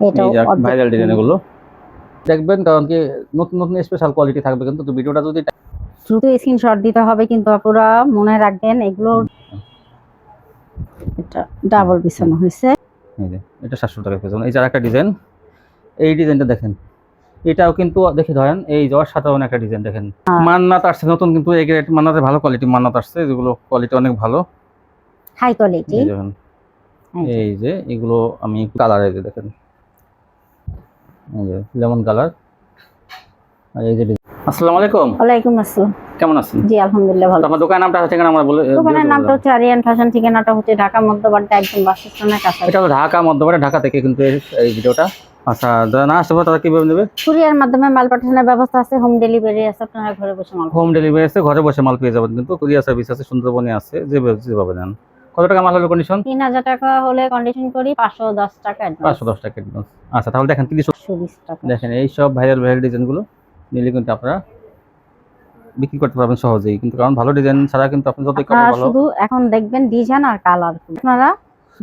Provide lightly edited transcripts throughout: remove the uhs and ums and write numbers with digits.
এটাও viral design এগুলো দেখবেন, কারণ কি নতুন নতুন স্পেশাল কোয়ালিটি থাকবে, কিন্তু তো ভিডিওটা যদি দ্রুত স্ক্রিনশট দিতে হবে, কিন্তু আপনারা মনে রাখবেন এগুলো এটা ডাবল বিছানো হয়েছে। এই যে এটা 700 টাকা পেয়েছেন। এই যে আরেকটা ডিজাইন, এই ডিজাইনটা দেখেন, এটাও কিন্তু দেখে ধরেন এই যে অসাধারণ একটা ডিজাইন দেখেন। মান্নাত আসছে নতুন, কিন্তু এই গ্রেড মান্নাতের ভালো কোয়ালিটি মান্নাত আসছে, যেগুলো কোয়ালিটি অনেক ভালো, হাই কোয়ালিটি। এই দেখেন, এই যে এগুলো আমি কালার, এই যে দেখেন, এই যে লেমন কালার, আর এই যে আসসালামু আলাইকুম। ওয়ালাইকুম আসসালাম। কেমন আছেন? জি আলহামদুলিল্লাহ ভালো। আপনার দোকানের নামটা ঠিকানা আমরা বলে। দোকানের নামটা হচ্ছে আরিয়ান ফ্যাশন, ঠিকানাটা হচ্ছে ঢাকা মধ্যবাড্ডা একদম বাস স্ট্যান্ডের কাছে। এটা ঢাকা মধ্যবাড্ডা, ঢাকা থেকে কিন্তু এই ভিডিওটা। আচ্ছা, যারা না আসতে পারে তারা কিভাবে নেবে? কুরিয়ার মাধ্যমে মাল পাঠানোর ব্যবস্থা আছে, হোম ডেলিভারি আছে, আপনারা ঘরে বসে মাল হোম ডেলিভারি আছে, ঘরে বসে মাল পেয়ে যাবেন, কিন্তু কুরিয়ার সার্ভিস আছে, সুন্দরবনে আছে, যেভাবে নেন। কত টাকা মাল হলো কন্ডিশন? 3000 টাকা হলে কন্ডিশন করি, 510 টাকা অ্যাডভান্স। 510 টাকা অ্যাডভান্স। আচ্ছা, তাহলে দেখেন 320 টাকা। দেখেন এই সব ভাইরাল ডিজাইনগুলো নিলে কিন্তু আপনারা বিক্রি করতে পারবেন সহজেই, কিন্তু কারণ ভালো ডিজাইন ছাড়া কিন্তু আপনি যতই করেন ভালো। শুধু এখন দেখবেন ডিজাইন আর কালার। আপনারা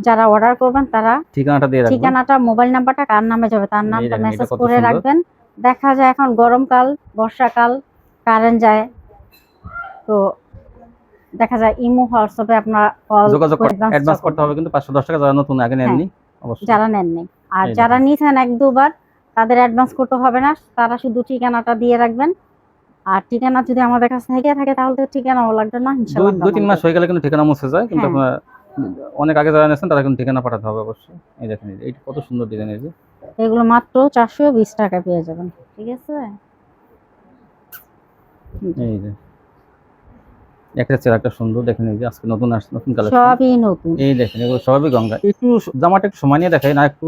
যারা অর্ডার করবেন তারা ঠিকানাটা দিয়ে রাখবেন, ঠিকানাটা মোবাইল নাম্বারটা কার নামে যাবে তার নামটা মেসেজ করে রাখবেন। দেখা যায় এখন গরমকাল বর্ষাকাল কারেন্ট যায়, তো দেখা যায় ইমো হোয়াটসঅ্যাপে আপনারা কল যোগাযোগ অ্যাডভান্স করতে হবে, কিন্তু 510 টাকা যারা নতুন আগে নেননি অবশ্যই। যারা নেননি আর যারা নিয়েছেন এক দুবার তাদের অ্যাডভান্স করতে হবে না, তারা শুধু ঠিকানাটা দিয়ে রাখবেন। আর ঠিকানা যদি আমাদের কাছে থেকে থাকে তাহলে তো ঠিকানাও লাগবে না, ইনশাআল্লাহ 2-3 মাস হয়ে গেলে কিন্তু ঠিকানা মুছে যায়, কিন্তু আপনারা অনেক আগে যারা নিয়েছেন তারা কিন্তু ঠিকানা পাঠাতে হবে অবশ্যই। এই দেখেন এইটা কত সুন্দর ডিজাইন, এই যে এগুলো মাত্র 420 টাকা পেয়ে যাবেন। ঠিক আছে, এই যে একটা চেয়ার একটা সুন্দর দেখেন, এই যে আজকে নতুন কালেকশন, সবই নতুন। এই দেখেন এগুলো সবই গঙ্গা। একটু জামাটা একটু সময় নিয়ে দেখাই না একটু,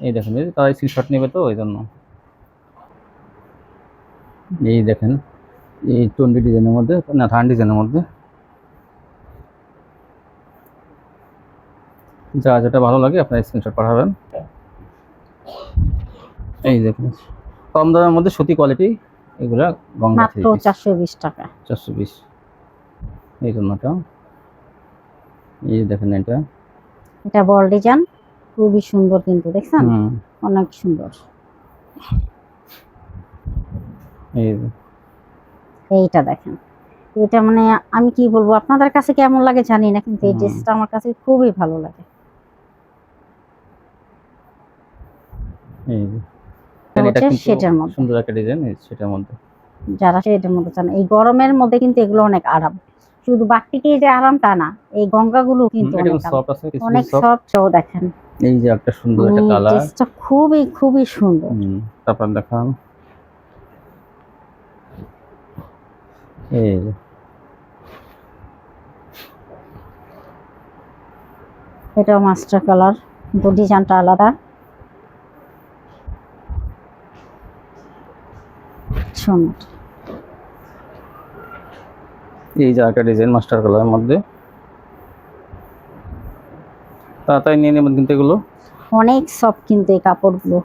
এই দেখেন এই যে তারা স্ক্রিনশট নেবে তো ওই জন্য। এই দেখেন এই 20 ডিজাইনের মধ্যে, না 30 ডিজাইনের মধ্যে, যা যেটা ভালো লাগে আপনার স্ক্রিনশট পাঠাবেন। এই দেখুন কম দামের মধ্যে সুতি কোয়ালিটি, এগুলা গঙ্গা মাত্র 420 টাকা। 420। এই জন্যটা এই যে দেখেন এটা বল ডিজাইন, খুবই সুন্দর কিন্তু দেখছেন, অনেক সুন্দর। এইটা দেখেন, এটা মানে আমি কি বলবো, আপনাদের কাছে কেমন লাগে জানি না, কিন্তু এই ড্রেসটা আমার কাছে খুবই ভালো লাগে। সেটার মধ্যে সুন্দর একটা ডিজাইন, সেটার মধ্যে যারা সেটার মধ্যে চান, এই গরমের মধ্যে কিন্তু এগুলো অনেক আরাম। শুধু বাটিকে যে আরাম তা না, এই গঙ্গাগুলো কিন্তু অনেক সফট। দেখেন এই যে একটা সুন্দর একটা কালার, ড্রেসটা খুবই খুবই সুন্দর। তারপর দেখান এই যে এটা মাস্টার কালার, কিন্তু ডিজাইনটা আলাদা। এই যে একটা ডিজাইন মাস্টার কালারের মধ্যে, তাড়াতাড়ি নিয়ে নেবেন, কিন্তু এগুলো অনেক সফট কিন্তু এই কাপড়গুলো।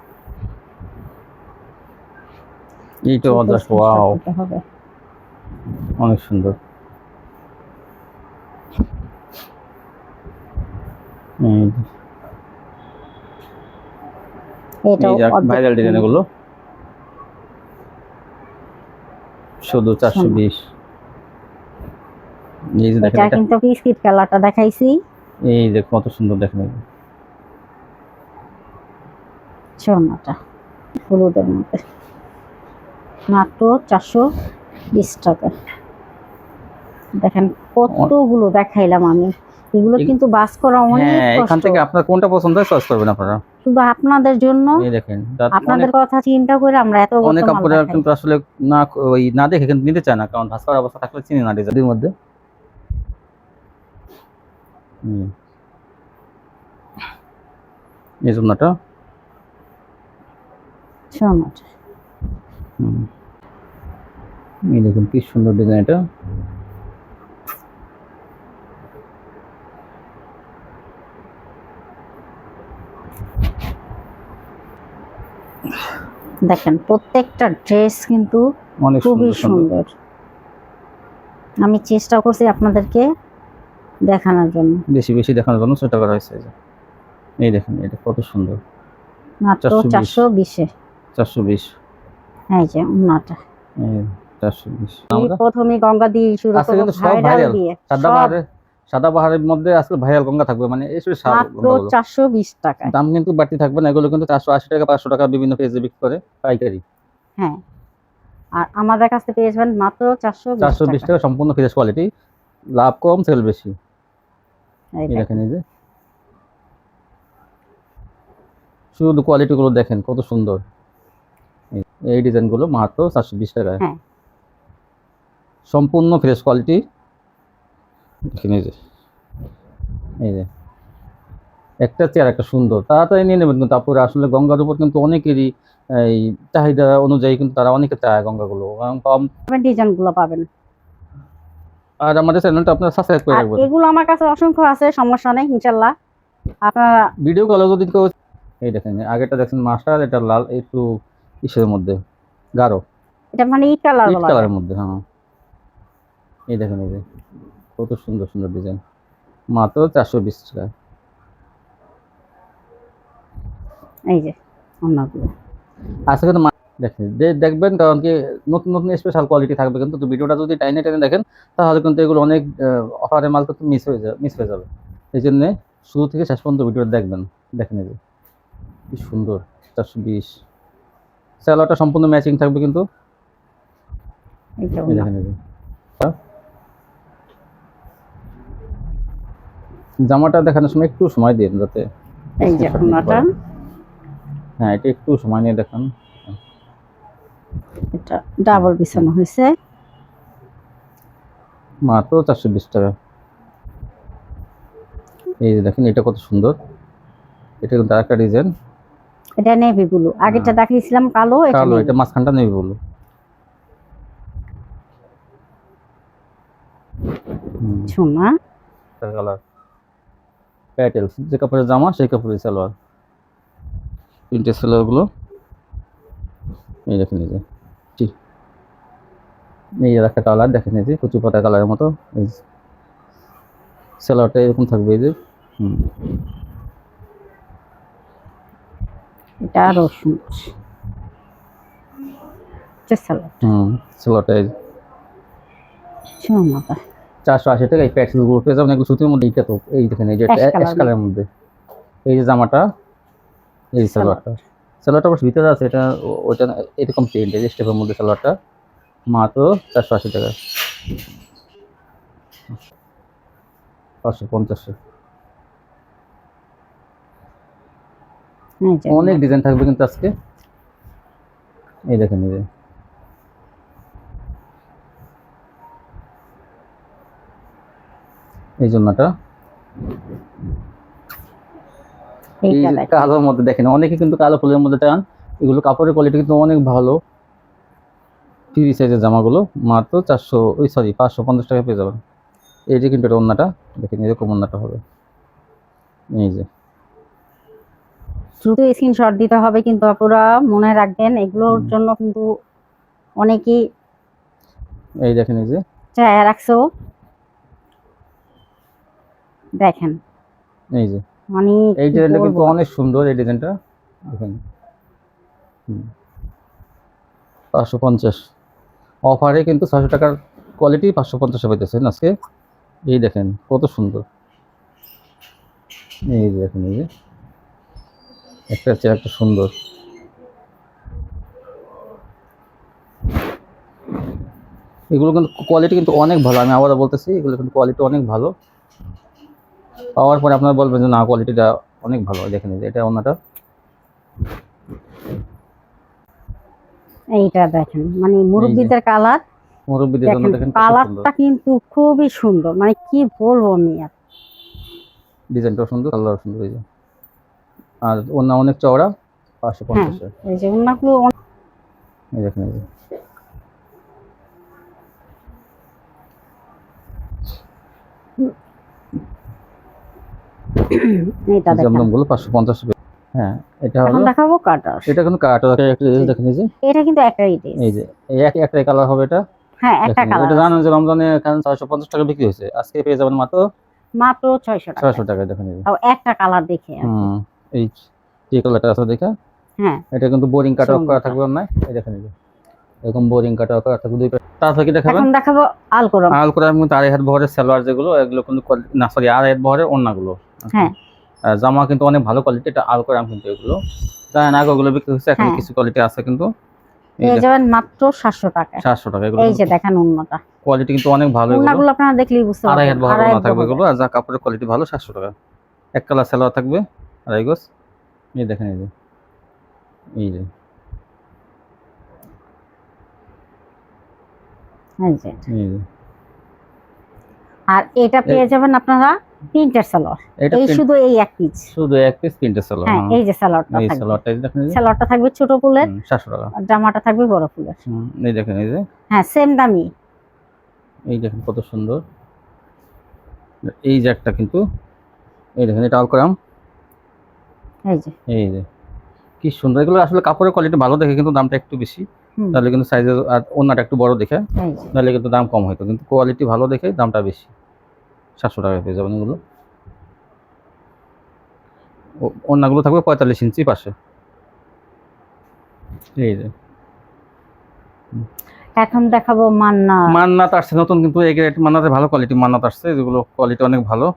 এইটা জাস্ট ওয়াও, অনেক সুন্দর। এটা ভাইরাল ডিজাইন, এগুলো শুধু 420। এই যে দেখেন, এটা কিন্তু বিস্কিট কালারটা দেখাইছি, এই যে কত সুন্দর দেখেন, সোনাটা হলুদের মধ্যে মাত্র 420 টাকা। দেখেন কতগুলো দেখাইলাম আমি, এগুলো কিন্তু বাস করা অনেক কষ্ট। এখান থেকে আপনার কোনটা পছন্দ হয় চয়েস করবেন আপনারা, শুধু আপনাদের জন্য। এই দেখেন আপনাদের কথা চিন্তা করে আমরা এত অনেক কাপড় কিন্তু আসলে না ওই না দেখে কিন্তু নিতে চায় না, কারণ ভাস করার অবস্থা থাকলে চিনি না ডিজাইনের মধ্যে। এই জন্যটা সোনাটা এই দেখুন কি সুন্দর ডিজাইন, এটা দেখেন প্রত্যেকটা ড্রেস কিন্তু খুবই সুন্দর। আমি চেষ্টা করছি আপনাদেরকে দেখানোর জন্য, বেশি বেশি দেখানোর জন্য সেটা করা হয়েছে। এই দেখেন এটা কত সুন্দর, মাত্র 420 420 এই যে ওনাটা 420 প্রথমে গঙ্গা দিয়ে শুরু আজকে করব কিন্তু সব ভাইরাল ভাইরাল দিয়ে সাদা পাহাড়ের মধ্যে আজকে ভাইরাল গঙ্গা থাকবে, মানে এই মাত্র 420 টাকায়। দাম কিন্তু বাড়তি থাকবে না, এগুলো কিন্তু 480 টাকা 500 টাকা বিভিন্ন পেজে বিক্রি করে পাইকারি। হ্যাঁ, আর আমাদের কাছে পেয়ে যাবেন মাত্র 420 টাকা, সম্পূর্ণ ফ্রেশ কোয়ালিটি, লাভ কম সেল বেশি। এই এই দেখেন, এই যে শুধু কোয়ালিটি গুলো দেখেন কত সুন্দর। এই ডিজাইন গুলো মাত্র 420 টাকায়, হ্যাঁ সম্পূর্ণ ফ্রেশ কোয়ালিটি। দেখেন এই যে একটা চেয়ার একটা সুন্দর, তাড়াতাড়ি নিয়ে নেবেন। কিন্তু তারপরে আসলে গঙ্গার উপর কিন্তু অনেকেরই এই চাহিদা অনুযায়ী কিন্তু তারা অনেকে চায় গঙ্গাগুলো, কারণ কম ডিজাইন গুলো পাবেন। আর আমাদের চ্যানেলটা আপনারা সাবস্ক্রাইব করে রাখবেন। এগুলো আমার কাছে অসংখ্য আছে, সমস্যা নেই ইনশাআল্লাহ। আপনারা ভিডিও কলে যদি কেউ, এই দেখেন আগেটা দেখেন মাস্টার, এটা লাল একটু ইসের মধ্যে গাঢ়, এটা মানে ইট কালার ইট কালারের মধ্যে। হ্যাঁ, এই দেখেন, এই যে কত সুন্দর সুন্দর ডিজাইন, মাত্র 420 টাকা। এই যে অন্যগুলো আজকে কিন্তু দেখেন দেখবেন, কারণ কি নতুন নতুন স্পেশাল কোয়ালিটি থাকবে কিন্তু। তো ভিডিওটা যদি টাইনে টাইনে দেখেন তাহলে কিন্তু এগুলো অনেক অফারের মাল কিন্তু মিস হয়ে যাবে। এই জন্য শুরু থেকে শেষ পর্যন্ত ভিডিওটা দেখবেন। দেখেন এই যে কি সুন্দর, 420। স্যালোয়ারটা সম্পূর্ণ ম্যাচিং থাকবে কিন্তু। এই দেখেন, এই যে জামাটা দেখানোর সময় একটু সময় দিন যাতে, এই যে ওনাটা, হ্যাঁ এটা একটু সময় নিয়ে দেখান। এটা ডাবল বিছানো হয়েছে, মাত্র 420 টাকা। এই যে দেখেন এটা কত সুন্দর, এটা কিন্তু আরেকটা ডিজাইন। এটা নেভি ব্লু, আগেরটা দেখিয়েছিলাম কালো, এটা মাঝখানটা নেভি ব্লু। সোনা কালার প্যাটেলস, যে কাপড়ের জামা সেই কাপড়ের সালোয়ার, প্রিন্টেড সালোয়ারগুলো। এই দেখেন, এই যে এই একটা কালার দেখেন, এই যে কচু পাতা কালারের মতো। এই সালোয়ারটা এরকম থাকবে, এই যে এটা আরো সুন্দর সালোয়ারটা 480 টাকা। এই প্যাটেলসগুলো পেয়ে যাবেন, এগুলো সুতির মধ্যে। এইটা তো এই দেখেন, এই যে অ্যাশ কালারের মধ্যে এই যে জামাটা, এই সালোয়ারটা অবশ্য ভিতরে আছে, এটা ওইটা এরকম প্রিন্ট, এই স্টেপের মধ্যে সালোয়ারটা, মাত্র 480 টাকা। 550। অনেক ডিজাইন থাকবে কিন্তু আজকে। এই দেখেন, এই যে এই জন্যটা কালোর মধ্যে দেখেন, অনেকে কিন্তু কালো ফুলের মধ্যে চান। এগুলো কাপড়ের কোয়ালিটি কিন্তু অনেক ভালো। ফ্রি সাইজের জামাগুলো মাত্র 550 টাকা পেয়ে যাবেন। এই যে কিন্তু এটা ওন্নাটা দেখেন, এরকম ওন্নাটা হবে। এই যে শুধু স্ক্রিনশট দিতে হবে, কিন্তু আপনারা মনে রাখবেন এগুলোর জন্য কিন্তু অনেকেই এই দেখেন, এই যে চায় রাখছো। দেখেন এই যে মানে এই ডিজাইনটা কিন্তু অনেক সুন্দর। এই ডিজাইনটা দেখেন, 550 অফারে কিন্তু 600 টাকার কোয়ালিটি 550 পাইতেছেন আজকে। এই দেখেন কত সুন্দর। এই যে দেখেন, এই যে একটা চেয়ার একটা সুন্দর। এগুলো কিন্তু কোয়ালিটি কিন্তু অনেক ভালো, আমি আবারও বলতেছি এগুলো কিন্তু কোয়ালিটি অনেক ভালো। পাওয়ার পরে আপনারা বলবেন যে না কোয়ালিটিটা অনেক ভালো। দেখেন এটা ওনাটা, এইটা দেখেন মানে মুরব্বিদের কালার, মুরব্বিদের জন্য দেখেন কালারটা কিন্তু খুবই সুন্দর, মানে কি বলবো আমি। ডিজাইনটাও সুন্দর, কালারও সুন্দর। এই যে আর ওনা অনেক চওড়া, 550। এই যে ওনাগুলো এই দেখেন, এই যে এটা দেখেন, 550। হ্যাঁ এটা হলো, এখন দেখাবো কাটার। এটা কিন্তু কাটার একটা দেখেন, এই যে এটা কিন্তু একটাই ডিজাইন। এই যে একটাই কালার হবে এটা। হ্যাঁ একটা কালার। এটা জানেন যে রমজানে এখানে 650 টাকা বিক্রি হয়েছে, আজকে পেয়ে যাবেন মাত্র 600 টাকা। 600 টাকা। দেখেন, এই যে তাও একটা কালার দেখে এই কালারটা আছে দেখা হ্যাঁ এটা কিন্তু বোরিং কাট অফ করা সুন্দর। থাকবে না, এই দেখেন এই যে এরকম বোরিং কাট অফ করা থাকবে দুই পাশে। তারপর কি দেখাবেন? এখন দেখাবো আলকোরাম। আলকোরাম কিন্তু আড়াই হাত বহরের সালোয়ার যেগুলো, এগুলো কিন্তু না সরি আড়াই হাত বহরের ওড়নাগুলো। হ্যাঁ জামা কিন্তু অনেক ভালো কোয়ালিটি, এটা আলকোরাম কিন্তু এগুলো জানেন আগে ওগুলো বিক্রি হচ্ছে, এখন হ্যাঁ। কিছু কোয়ালিটি আছে কিন্তু এই পেয়ে যে যাবেন মাত্র 700 টাকায়। 700 টাকা। এগুলো এই যে দেখেন উন্নতা, কোয়ালিটি কিন্তু অনেক ভালো, এগুলো উন্নাগুলো আপনারা দেখলেই বুঝতে আড়াই পারবেন। হাত বহরের আড়াই ওড়না থাকবে বহরের। এগুলো, আর যা কাপড়ের কোয়ালিটি ভালো 700 টাকা। এক কালার সালোয়ার থাকবে আড়াই গজ, এই দেখেন এই যে এই যে এই যে। এই যে আর এটা পেয়ে যাবেন আপনারা প্রিন্টের সালোয়ার। এটা এই শুধু এই এক পিস, শুধু এক পিস প্রিন্টের সালোয়ার। হ্যাঁ এই যে সালোয়ারটা এই থাকবে। সালোয়ারটা এই দেখেন এই যে সালোয়ারটা থাকবে ছোট ফুলের, 700 টাকা। আর জামাটা থাকবে বড় ফুলের। এই দেখেন এই যে হ্যাঁ সেম দামি। এই দেখেন কত সুন্দর এই যে একটা কিন্তু, এই দেখেন এটা আলকোরাম, এই যে এই যে কি সুন্দর। এগুলো আসলে কাপড়ের কোয়ালিটি ভালো দেখে কিন্তু দামটা একটু বেশি, হুম, তাহলে কিন্তু সাইজের আর ওড়নাটা একটু বড় দেখে এই যে তাহলে কিন্তু দাম কম হতো, কিন্তু কোয়ালিটি ভালো দেখে দামটা বেশি। 700 টাকায় পেয়ে যাবেন এগুলো। ওড়নাগুলো থাকবে 45 ইঞ্চি পাশে, এই যে এখন দেখাবো মান্না। মান্নাত আসছে নতুন, কিন্তু এই গ্রেড মান্নাতের ভালো কোয়ালিটি মান্নাত আসছে, যেগুলো কোয়ালিটি অনেক ভালো।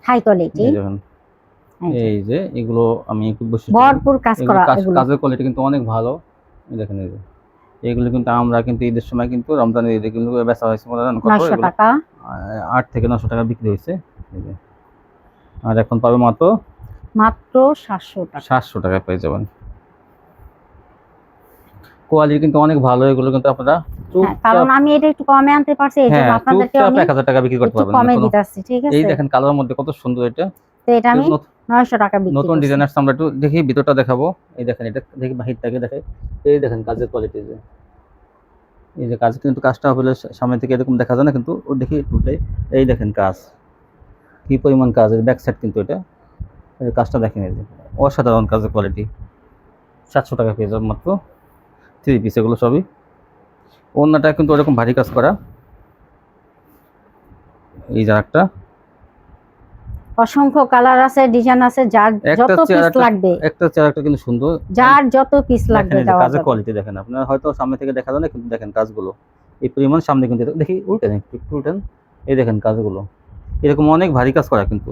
High quality. এই দেখেন এই যে এগুলো আমি একটু বসে ভরপুর কাজ করা এগুলো। কাজের কোয়ালিটি কিন্তু অনেক ভালো। এই দেখেন এই যে এগুলো কিন্তু আমরা কিন্তু ঈদের সময় কিন্তু রমজানের ঈদে কিন্তু বেচা হয়েছে মনে করেন কত, 900 এগুলো টাকা। 8 থেকে 900 টাকা বিক্রি হয়েছে। এই যে আর এখন পাবে মাত্র মাত্র 700 টাকা। 700 টাকায় পেয়ে যাবেন। কোয়ালিটি কিন্তু অনেক ভালো, এগুলো কিন্তু আপনারা হ্যাঁ, কারণ আমি এটা একটু কমে আনতে পারছি, এই জন্য আপনাদেরকে আমি 1000 টাকা বিক্রি করতে একটু পারবেন। কমে দিতেছি, ঠিক আছে? এই দেখেন কালারের মধ্যে কত সুন্দর, এটা তো এটা আমি 900 টাকা বিক্রি নতুন করছি। ডিজাইন আসছে, আমরা একটু দেখি ভিতরটা দেখাবো। এই দেখেন এটা দেখি বাহিরটাকে দেখে, এই দেখেন কাজের কোয়ালিটি, যে এই যে কাজ কিন্তু কাজটা হলে সামনে থেকে এরকম দেখা যায় না, কিন্তু ও দেখি উল্টে এই দেখেন কাজ কি পরিমাণ কাজ, ব্যাক সাইড কিন্তু এটা এই কাজটা দেখেন, এই যে অসাধারণ কাজের কোয়ালিটি। 700 টাকা পেয়ে যাবেন মাত্র 3 পিস, এগুলো সবই। ওড়নাটা কিন্তু ওরকম ভারী কাজ করা, এই যে একটা অসংখ্য কালার আছে, ডিজাইন আছে, যার যত পিস লাগবে, একটা চেয়ার একটা কিন্তু সুন্দর, যার যত পিস লাগবে দেখেন এই যে দেওয়া কাজের যাবে। কোয়ালিটি দেখেন, আপনার হয়তো সামনে থেকে দেখা যায় না, কিন্তু দেখেন কাজগুলো এই পরিমাণ সামনে কিন্তু দেখি উল্টেন একটু উল্টেন, এই দেখেন কাজগুলো এরকম অনেক ভারী কাজ করা কিন্তু,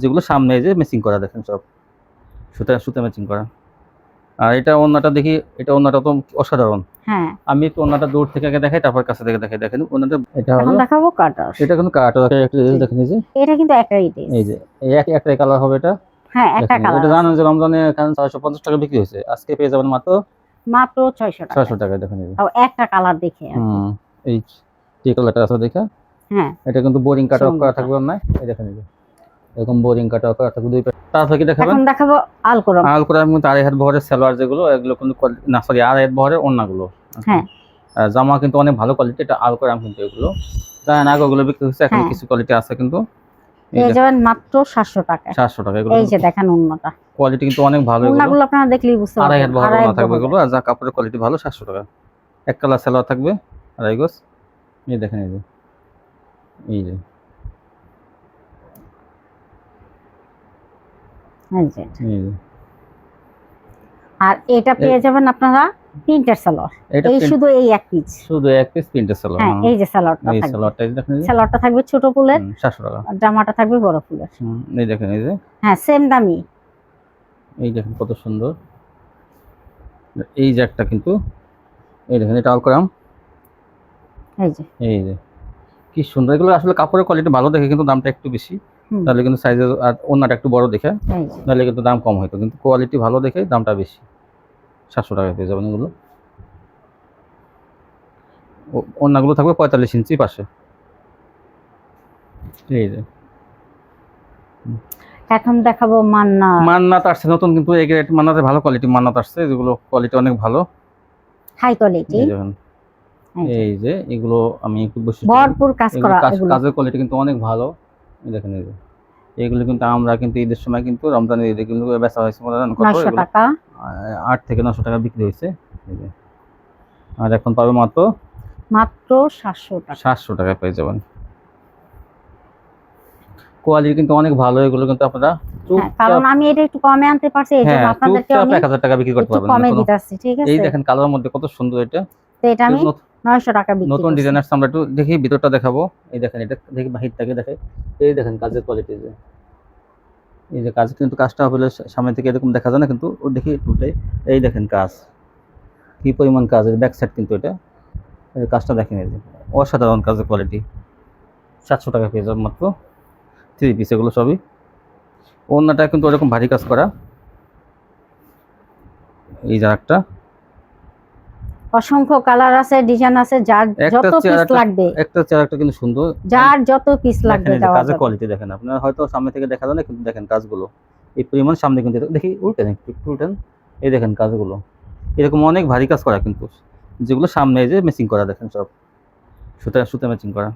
যেগুলো সামনে এই যে ম্যাচিং করা দেখেন সব সুতা ম্যাচিং করা। আর এটা ওড়নাটা দেখি, এটা ওড়নাটা তো অসাধারণ। হ্যাঁ আমি একটু ওড়নাটা দূর থেকে আগে দেখাই, তারপর কাছে থেকে দেখাই। দেখেন ওড়নাটা এটা এখন হলো, দেখাবো কাটার। এটা কিন্তু কাট একটা দেখেন, এই যে এটা কিন্তু একটাই ডিজাইন। এই যে এই একটাই কালার হবে এটা। হ্যাঁ একটা দেখেন, কালার। এটা জানেন যে রমজানে এখানে 650 টাকা বিক্রি হয়েছে, আজকে পেয়ে যাবেন মাত্র 600 টাকা। 600 টাকায়। দেখেন এই যে তাও একটা কালার দেখে আর কি। এই যে কালারটা আছে দেখা, হ্যাঁ এটা কিন্তু বোরিং কাট অফ করা সুন্দর। থাকবে না, এই দেখেন এই যে এরকম বোরিং কাট অফ করা থাকবে দুই পাশে। তারপর কি দেখাবেন? এখন দেখাবো আলকোরাম। আলকোরাম কিন্তু আড়াই হাত বহরের সালোয়ার যেগুলো, এগুলো কিন্তু না সরি আড়াই হাত বহরের ওড়নাগুলো। হ্যাঁ জামা কিন্তু অনেক ভালো কোয়ালিটি, এটা আলকোরাম কিন্তু এগুলো জানেন আগে ওগুলো বিক্রি হচ্ছে, এখন হ্যাঁ। কিছু কোয়ালিটি আছে কিন্তু পেয়ে যাবেন মাত্র 700 টাকায়। 700 টাকা। এগুলো এই যে দেখেন উন্নতা, কোয়ালিটি কিন্তু অনেক ভালো, এগুলো উন্নাগুলো আপনারা দেখলেই বুঝতে আড়াই পারবেন। হাত বহরের আড়াই ওড়না থাকবে বহরের। এগুলো, আর যা কাপড়ের কোয়ালিটি ভালো 700 টাকা। এক কালার সালোয়ার থাকবে আড়াই গজ, এই দেখেন এই যে এই যে এই যে। এই যে আর এটা পেয়ে যাবেন আপনারা প্রিন্টের সালোয়ার। এটা এই শুধু এই এক পিস, শুধু এক পিস প্রিন্টের সালোয়ার। হ্যাঁ এই যে সালোয়ারটা এই থাকবে। সালোয়ারটা এই দেখেন এই যে সালোয়ারটা থাকবে ছোট ফুলের, 700 টাকা। আর জামাটা থাকবে বড় ফুলের। এই দেখেন এই যে হ্যাঁ সেম দামি। এই দেখেন কত সুন্দর এই যে একটা কিন্তু, এই দেখেন এটা আলকোরাম, এই যে এই যে কি সুন্দর। এগুলো আসলে কাপড়ের কোয়ালিটি ভালো দেখে কিন্তু দামটা একটু বেশি, হুম, তাহলে কিন্তু সাইজের আর ওড়নাটা একটু বড় দেখে এই যে তাহলে কিন্তু দাম কম হতো, কিন্তু কোয়ালিটি ভালো দেখে দামটা বেশি। 700 টাকায় পেয়ে যাবেন এগুলো। ওড়নাগুলো থাকবে 45 ইঞ্চি পাশে, এই যে এখন দেখাবো মান্না। মান্নাত আসছে নতুন, কিন্তু এই গ্রেড মান্নাতের ভালো কোয়ালিটি মান্নাত আসছে, যেগুলো কোয়ালিটি অনেক ভালো। High quality. এই দেখেন এই যে এগুলো আমি একটু বসে ভরপুর কাজ করা এগুলো। কাজের কোয়ালিটি কিন্তু অনেক ভালো। এই দেখেন এই যে এগুলো কিন্তু আমরা কিন্তু ঈদের সময় কিন্তু রমজানের ঈদে কিন্তু বেচা হয়েছে মনে করেন কত, 900 টাকা। 8 থেকে 900 টাকা বিক্রি হয়েছে। এই যে আর এখন পাবে মাত্র 700 টাকা। 700 টাকায় পেয়ে যাবেন। কোয়ালিটি কিন্তু অনেক ভালো, এগুলো কিন্তু আপনারা কারণ আমি এটা একটু কমে আনতে পারছি, এই জন্য আপনাদেরকে আমি 1000 টাকা বিক্রি করতে একটু পারবেন। কমে দিতেছি, ঠিক আছে? এই দেখেন কালোর মধ্যে কত সুন্দর এটা। তো এটা আমি 900 টাকা বিক্রি নতুন করছি। ডিজাইন আসছে, আমরা একটু দেখি ভিতরটা দেখাবো। এই দেখেন এটা দেখি বাহিরটাকে দেখে, এই দেখেন কাজের কোয়ালিটি যে, এই যে কাজ কিন্তু কাজটা হলে সামনে থেকে এরকম দেখা যায় না, কিন্তু ও দেখি উল্টাই, এই দেখেন কাজ কি পরিমাণ কাজ, এর ব্যাক সাইড কিন্তু এটা, এই কাজটা দেখেন, এই যে অসাধারণ কাজের কোয়ালিটি। 700 টাকা পেয়ে যাবেন মাত্র 3 পিস, এগুলো সবই। ওড়নাটা কিন্তু ওরকম ভারী কাজ করা। এই যে একটা অসংখ্য কালার আছে, ডিজাইন আছে, যার যত পিস লাগবে, একটা চেয়ারটা কিন্তু সুন্দর, যার যত পিস লাগবে দেওয়া কাজের যাবে। কোয়ালিটি দেখেন, আপনারা হয়তো সামনে থেকে দেখা যায় না, কিন্তু দেখেন কাজগুলো এই পরিমাণ সামনে কিন্তু দেখি উল্টেন, একটু উল্টেন, এই দেখেন কাজগুলো এরকম অনেক ভারী কাজ করা কিন্তু, যেগুলো সামনে এই যে ম্যাচিং করা দেখেন, সব সুতা ম্যাচিং করা।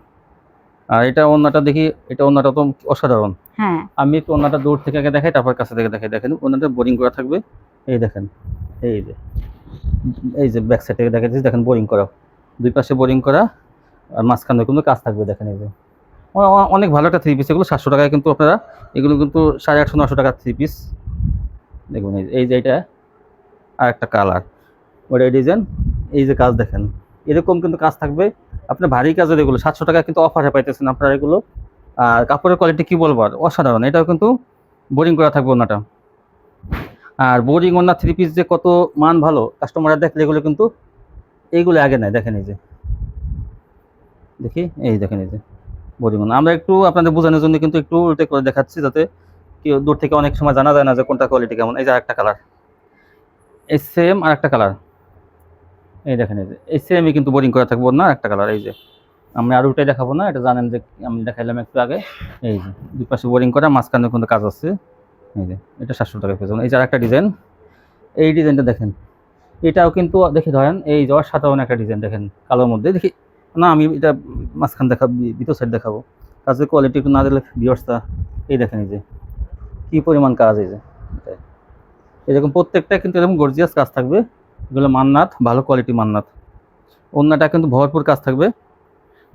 আর এটা ওড়নাটা দেখি, এটা ওড়নাটা তো অসাধারণ। হ্যাঁ, আমি একটু ওড়নাটা দূর থেকে আগে দেখাই, তারপর কাছে থেকে দেখাই। দেখেন ওড়নাটা বোরিং করা থাকবে, এই দেখেন, এই যে এই যে ব্যাক সাইড থেকে দেখাচ্ছি, দেখেন বোরিং করা, দুই পাশে বোরিং করা, আর মাঝখানে কিন্তু কাজ থাকবে, দেখেন এই যে অনেক ভালো একটা 3 পিস। এগুলো 700 টাকায় কিন্তু আপনারা, এগুলো কিন্তু 850-900 টাকা 3 পিস। দেখুন এই যে এটা আর একটা কালার, ওটা ডিজাইন, এই যে কাজ দেখেন, এরকম কিন্তু কাজ থাকবে আপনার ভারী কাজের। এগুলো 700 টাকা কিন্তু অফারে পাইতেছেন আপনারা এগুলো। আর কাপড়ের কোয়ালিটি কি বলবো আর, অসাধারণ। এটাও কিন্তু বোরিং করা থাকবে ওনাটা। আর বোরিং ওনা 3 পিস যে কত মান ভালো, কাস্টমাররা দেখলে এগুলো কিন্তু এইগুলো আগে নেয়। দেখেন এই যে, দেখি এই দেখেন এই যে বোরিং ওনা। আমরা একটু আপনাদের বোঝানোর জন্য কিন্তু একটু উল্টে করে দেখাচ্ছি, যাতে কেউ দূর থেকে অনেক সময় জানা যায় না যে কোনটা কোয়ালিটি কেমন। এই যে আরেকটা কালার, এই সেম আরেকটা কালার, এই দেখেন এই যে এই সেমই কিন্তু বোরিং করা থাকবো না, একটা কালার। এই যে আমি আর উল্টে দেখাবো না, এটা জানেন যে আমি দেখাইলাম একটু আগে। এই যে দুই পাশে বোরিং করা, মাঝখানে কিন্তু কাজ আছে। এই যে এটা 700 টাকা পেয়ে যাবেন। এই যে আরেকটা ডিজাইন, এই ডিজাইনটা দেখেন, এটাও কিন্তু দেখি ধরেন এই যে সাধারণ একটা ডিজাইন দেখেন কালোর মধ্যে। দেখি না, আমি এটা মাঝখান দেখাবো, ভিতর সাইড দেখাবো। কাজের কোয়ালিটি একটু না দিলে ভিউয়ার্সটা, এই দেখেন এই যে কি পরিমাণ কাজ। এই যে এরকম প্রত্যেকটা কিন্তু এরকম গর্জিয়াস কাজ থাকবে, এগুলো মান্নাত, ভালো কোয়ালিটি মান্নাত। অন্যটা কিন্তু ভরপুর কাজ থাকবে,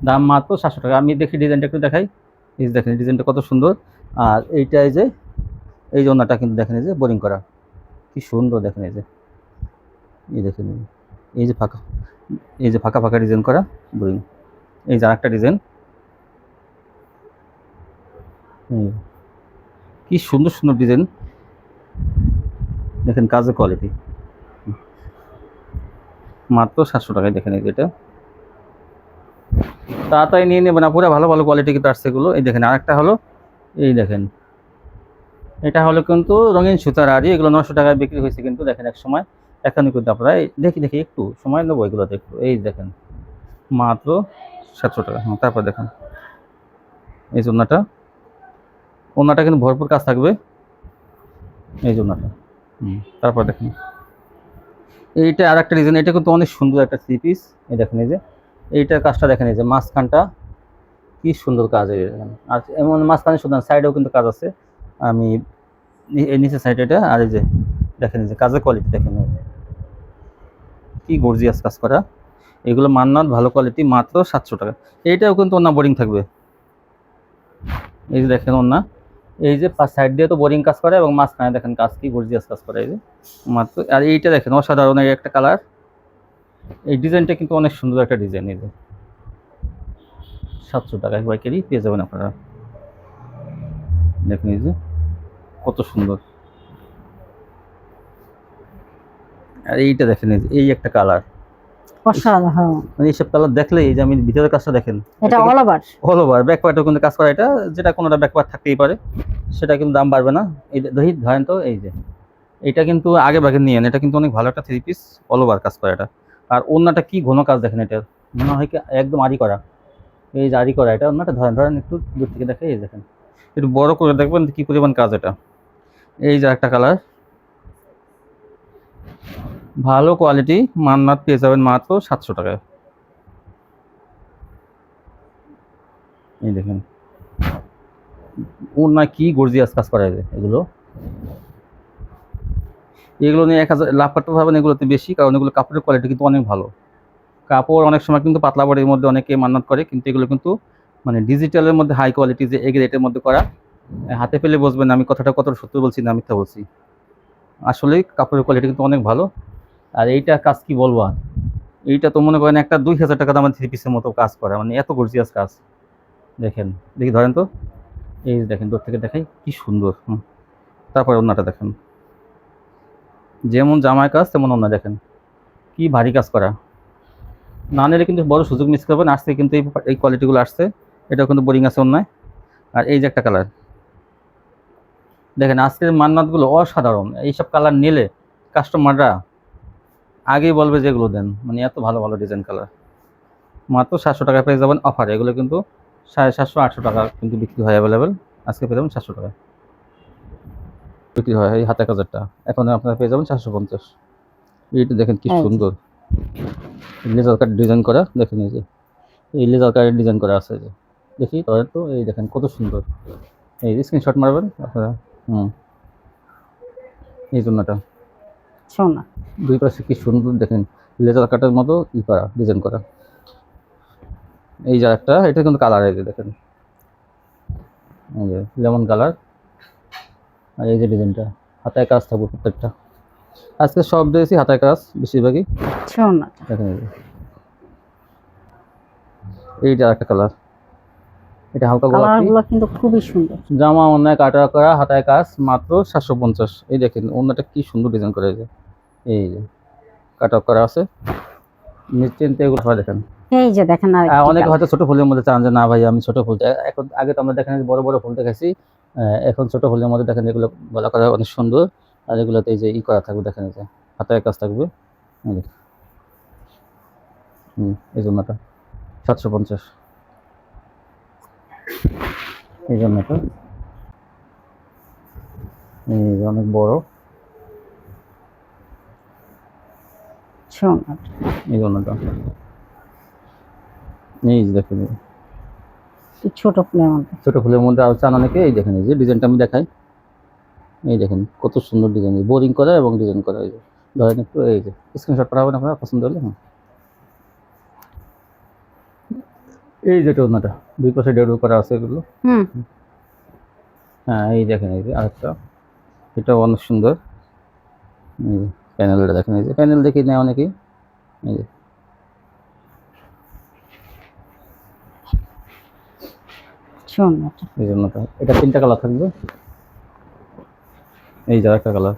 দাম মাত্র 700 টাকা। আমি দেখি ডিজাইনটা একটু দেখাই, এই যে দেখেন ডিজাইনটা কত সুন্দর। আর এইটা এই যে অন্যটা কিন্তু দেখেন এই যে বোরিং করা, কি সুন্দর দেখেন। এই যে এই দেখেন, এই যে ফাঁকা, এই যে ফাঁকা ফাঁকা ডিজাইন করা বোরিং। এই যে আরেকটা ডিজাইন, কি সুন্দর সুন্দর ডিজাইন দেখেন, কাজের কোয়ালিটি মাত্র 700 টাকায়। দেখেন এই যেটা তাড়াতাড়ি নিয়ে নেবেন, পুরো ভালো ভালো কোয়ালিটি কিন্তু আসছে এগুলো। এই দেখেন আরেকটা হলো, এই দেখেন এটা হলো কিন্তু রঙিন সুতার আড়ি, এগুলো 900 টাকায় বিক্রি হয়েছে কিন্তু দেখেন এক সময়। এখনই কিন্তু আপনারা দেখি একটু সময় নেবো এগুলোতে একটু। এই দেখেন মাত্র 700 টাকা। তারপর দেখেন এই জন্যটা, ওনাটা কিন্তু ভরপুর কাজ থাকবে, এই জন্যটা। তারপর দেখেন এইটা আর একটা ডিজাইন, এটা কিন্তু অনেক সুন্দর একটা 3 পিস। এই দেখেন এই যে এইটার কাজটা দেখেন, এই যে মাঝখানটা কি সুন্দর কাজ। আর এমন মাঝখানে শুধু সাইডেও কিন্তু কাজ আছে, আমি এই নিচের সাইড এটা। আর এই যে দেখেন এই যে কাজের কোয়ালিটি দেখেন, কি গর্জিয়াস কাজ করা। এগুলো মান্নাত, ভালো কোয়ালিটি, মাত্র 700 টাকা। এইটাও কিন্তু ওনা বোরিং থাকবে, এই যে দেখেন ওনা, এই যে সাইড দিয়ে তো বোরিং কাজ করে, এবং মাঝখানে দেখেন কাজ কি গর্জিয়াস কাজ করে। এই যে মাত্র, আর এইটা দেখেন অসাধারণ এই একটা কালার। এই ডিজাইনটা কিন্তু অনেক সুন্দর একটা ডিজাইন। এই যে 700 টাকায় পাইকারি পেয়ে যাবেন আপনারা। দেখুন এই যে কত সুন্দর। আর এইটা দেখেন এই একটা কালার, অসাধারণ। মানে এইসব কালার দেখলে, এই যে আমি ভিতরের কাজটা দেখেন, এটা অল ওভার ব্যাক পার্টও কিন্তু কাজ করা। এটা যেটা কোনোটা ব্যাক পার্ট থাকতেই পারে, সেটা কিন্তু দাম বাড়বে না। এই ধরেন তো, এই যে এটা কিন্তু আগে ভাগে নিয়ে, এটা কিন্তু অনেক ভালো একটা 3 পিস, অল ওভার কাজ করা এটা। আর ওন্নাটা কি ঘন কাজ দেখেন, এটা মনে হয় কি একদম আড়ি করা। এই যে আড়ি করা, এটা ওন্নাটা ধরেন একটু দূর থেকে দেখে, এই দেখেন একটু বড় করে দেখবেন কি পরিমাণ কাজ এটা। এই যে একটা কালার, ভালো কোয়ালিটি মান্নাত পেয়ে যাবেন মাত্র 700 টাকায়। এই দেখেন ওনা কি গর্জিয়াস কাজ করা যায়। এগুলো নিয়ে 1000 লাভ করতে পারবেন এগুলোতে বেশি, কারণ এগুলো কাপড়ের কোয়ালিটি কিন্তু অনেক ভালো। কাপড় অনেক সময় কিন্তু পাতলা বডির মধ্যে অনেকে মান্নাত করে, কিন্তু এগুলো কিন্তু মানে ডিজিটালের মধ্যে হাই কোয়ালিটি, যে এ গ্রেডের মধ্যে করা, হাতে পেলে বুঝবেন আমি কথাটা কত সত্য বলছি না মিথ্যা বলছি। আসলে কাপড়ের কোয়ালিটি কিন্তু অনেক ভালো। আর এইটা কাজ কি বলবো আর, এইটা তো মনে করেন একটা 2000 টাকা দামের থ্রি পিসের মতো কাজ করা, মানে এত গর্জিয়াস কাজ। দেখেন, দেখি ধরেন তো, এই যে দেখেন দূর থেকে দেখাই কি সুন্দর। তারপরে ওন্নাটা দেখেন, যেমন জামায় কাজ তেমন ওন্না দেখেন, কি ভারী কাজ করা। না নিলে কিন্তু বড় সুযোগ মিস করবেন। আসছে কিন্তু এই কোয়ালিটিগুলো আসছে, এটাও কিন্তু বোরিং আছে অন্যায়। আর এই যে একটা কালার দেখেন, আজকের মান্নাতগুলো অসাধারণ। এইসব কালার নিলে কাস্টমাররা আগেই বলবে যে এগুলো দেন, মানে এত ভালো ভালো ডিজাইন কালার। মাত্র 700 টাকা পেয়ে যাবেন অফারে। এগুলো কিন্তু 750-800 টাকা কিন্তু বিক্রি হয় অ্যাভেলেবেল, আজকে পেয়ে যাবেন 700 টাকায় বিক্রি হয় এই হাতে কাজেরটা। এখন আপনারা পেয়ে যাবেন 750। এইটা দেখেন কি সুন্দর লেজার কাট ডিজাইন করা, দেখেন এই যে এই লেজার কাটের ডিজাইন করা আছে। যে দেখি ধরেন তো, এই দেখেন কত সুন্দর। এই স্ক্রিনশট মারবেন আপনারা। এই জন্যটা সোনা দুই পাশে কি সুন্দর দেখেন, লেজার কাটের মতো ই করা, ডিজাইন করা। এই যে একটা, এটা কিন্তু কালার, এই যে দেখেন, এই যে লেমন কালার। আর এই যে ডিজাইনটা হাতায় কাজ থাকবে প্রত্যেকটা। আজকে সব ড্রেসই হাতায় কাজ বেশিরভাগই। সোনা দেখেন এইটা একটা কালার, এটা হালকা গোলাপি। কালারগুলো কিন্তু খুবই সুন্দর। জামা অন্যায় কাটা করা, হাতায় কাজ, মাত্র 750। এই দেখেন অন্যটা কি সুন্দর ডিজাইন করা, এই যে কাট অফ করা আছে নিশ্চিন্তে। এগুলো সবাই দেখেন, এই যে দেখেন আর অনেকে হয়তো ছোট ফুলের মধ্যে চান যে না ভাই আমি ছোট ফুল। এখন আগে তো আমরা দেখেন বড় বড় ফুল দেখাইছি, এখন ছোট ফুলের মধ্যে দেখেন এগুলো গলা করা অনেক সুন্দর। আর এগুলোতে এই যে ই করা থাকবে, দেখেন এই যে হাতায় কাজ থাকবে। এই জন্যটা 750। এই জন্যটা এই যে অনেক বড়, সোনা এই জন্যটা এই যে দেখেন ছোট ফুলের মধ্যে। ছোট ফুলের মধ্যে আরো চান অনেকে। এই দেখেন এই যে ডিজাইনটা আমি দেখাই, এই দেখেন কত সুন্দর ডিজাইন, বোরিং করা এবং ডিজাইন করা। এই যে ধরেন একটু, এই যে স্ক্রিনশট পাঠাবেন আপনারা পছন্দ হলে। এই যে ওড়নাটা দুই পাশে ডেডু করা আছে এগুলো। হ্যাঁ এই দেখেন এই যে আরেকটা, এটাও অনেক সুন্দর। এই যে প্যানেলটা দেখেন, এই যে প্যানেল দেখি নেয় অনেকেই। এই যে সোনাটা এই জন্যটা, এটা 3টা কালার থাকবে। এই যে আরেকটা কালার,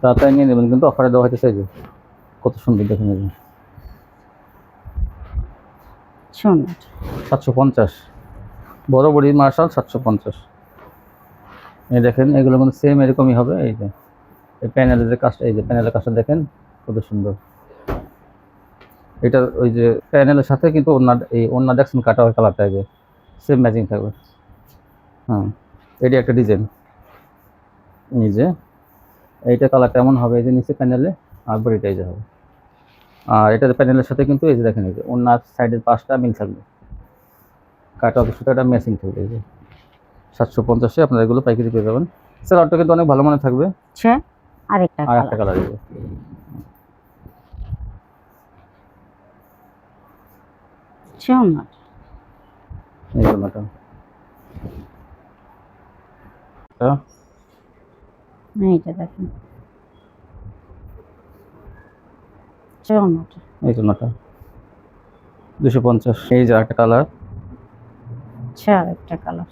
তাড়াতাড়ি নিয়ে নেবেন কিন্তু অফারে দেওয়া হয়েছে। এই যে কত সুন্দর দেখেন, এই যে সোনাটা 750 বড় বড়ি মার্শাল 750। এই দেখেন এগুলো কিন্তু সেম এরকমই হবে। এই যে এই প্যানেলের যে কাজটা, এই যে প্যানেলের কাজটা দেখেন কত সুন্দর। এটা ওই যে প্যানেলের সাথে কিন্তু ওড়না, এই ওড়না দেখছেন কাটা হয় কালারটা, এই যে সেম ম্যাচিং থাকবে। এটি একটা ডিজাইন। এই যে এইটা কালারটা এমন হবে, এই যে নিচে প্যানেলে আর বডিটা এই যে হবে। আর এটা প্যানেলের সাথে কিন্তু এই যে দেখেন এই যে ওড়নার সাইডের পাশটা মিল থাকবে, কাটা অফিস একটা ম্যাচিং থাকবে। এই যে 750-এ আপনারা এগুলো পাইকারি পেয়ে যাবেন। সেলারটা কিন্তু অনেক ভালো মানে থাকবে। আরেকটা আর একটা কালার, এই যে সোনাটা এই জন্যটা এইটা দেখেন সোনাটা এই জন্যটা 250। এই যে একটা কালার, আরেকটা কালার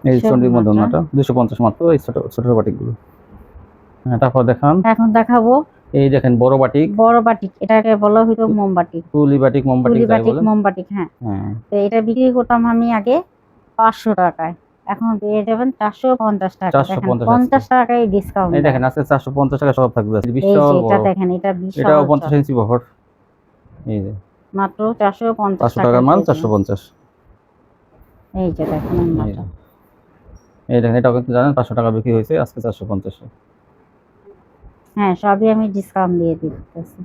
এই চন্ডির মধ্যে ওড়নাটা 250 মাত্র। এই ছোট ছোট বাটিকগুলো। হ্যাঁ তারপর দেখান, এখন দেখাবো এই দেখেন বড় বাটিক। বড় বাটিক, এটাকে বলা হইতো মোমবাটিক, তুলি বাটিক, মোমবাটিক যাই বলেন। মোমবাটিক। হ্যাঁ হ্যাঁ তো এটা বিক্রি করতাম আমি আগে 500 টাকায়, এখন পেয়ে যাবেন 450 টাকা। 450 50 টাকায় ডিসকাউন্ট। এই দেখেন আজকে 450 টাকা সব থাকবে। এই যে বিশাল এটা বড়, দেখেন, এটা বিশাল, এটাও 50 ইঞ্চি বহর। এই যে মাত্র 450 500 টাকার মাল 450। এই যে দেখেন ওড়নাটা। এই দেখেন এটাও কিন্তু জানেন 500 টাকা বিক্রি হয়েছে, আজকে 450-এ। হ্যাঁ সবই আমি ডিসকাউন্ট দিয়ে দিতেছি।